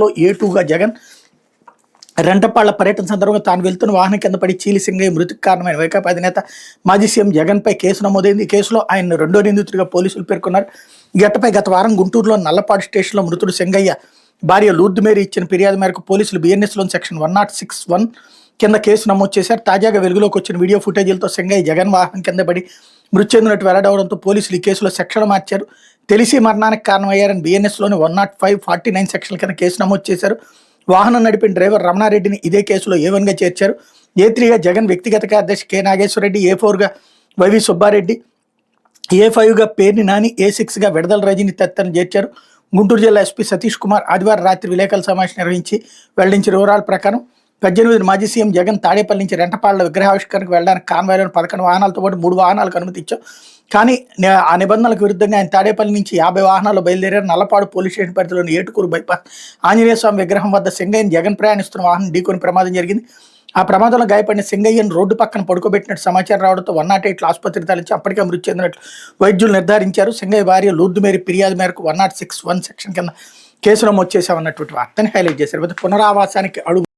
లో A2గా జగన్ రెంటపాళ్ల పర్యటన సందర్భంగా తాను వెళ్తున్న వాహనం కింద పడి చీలి సింగయ్య మృతికి కారణమైన వైకాపా అధినేత మాజీ సీఎం జగన్పై కేసు నమోదైంది. ఈ కేసులో ఆయన రెండో నిందితుడిగా పోలీసులు పేర్కొన్నారు. ఈ ఘటనపై గత వారం గుంటూరులో నల్లపాడు స్టేషన్లో మృతుడు సింగయ్య భార్య లూర్దు మేరీ ఇచ్చిన ఫిర్యాదు మేరకు పోలీసులు BNSలోని సెక్షన్ 106(1) కింద కేసు నమోదు చేశారు. తాజాగా వెలుగులోకి వచ్చిన వీడియో ఫుటేజీలతో సింగయ్య జగన్ వాహనం కింద పడి మృతి చెందినట్టు వెల్లడవడంతో పోలీసులు ఈ కేసులో సెక్షన్లు మార్చారు. తెలిసి మరణానికి కారణమయ్యారని BNSలోని 105, 49 సెక్షన్ల కింద కేసు నమోదు చేశారు. వాహనం నడిపిన డ్రైవర్ రమణారెడ్డిని ఇదే కేసులో A1గా చేర్చారు. A3గా జగన్ వ్యక్తిగత కార్యదర్శి K. నాగేశ్వరరెడ్డి, A4గా వైవి సుబ్బారెడ్డి, A5గా పేర్ని నాని, A6గా విడదల రజని తదితరులను చేర్చారు. గుంటూరు జిల్లా SP సతీష్ కుమార్ ఆదివారం రాత్రి విలేకరుల సమావేశం నిర్వహించి వెల్లడించిన వివరాల ప్రకారం 18 మాజీ సీఎం జగన్ తాడేపల్లి నుంచి రెంటపాళ్ల విగ్రహావిష్కరణకు వెళ్ళడానికి కాన్వాయ్లోని 11 వాహనాలతో పాటు 3 వాహనాలకు అనుమతి ఇచ్చాం. కానీ ఆ నిబంధనలకు విరుద్ధంగా ఆయన తాడేపల్లి నుంచి 50 వాహనాలు బయలుదేరారు. నల్లపాడు పోలీస్ స్టేషన్ పరిధిలోని ఏటుకూరు బైపాస్ ఆంజనేయ స్వామి విగ్రహం వద్ద సింగయ్యను జగన్ ప్రయాణిస్తున్న వాహనం ఢీకొని ప్రమాదం జరిగింది. ఆ ప్రమాదంలో గాయపడిన సింగయ్యను రోడ్డు పక్కన పడుకోబెట్టినట్టు సమాచారం రావడంతో 108 ఆసుపత్రికి తరలించి అప్పటికే మృతి చెందినట్లు వైద్యులు నిర్ధారించారు. సింగయ్య భార్య లూర్దు మేరీ ఫిర్యాదు మేరకు 106(1) సెక్షన్ కింద కేసు నమోదు చేశామన్నటువంటి వార్తని హైలైట్ చేశారు. పునరావాసానికి అడుగు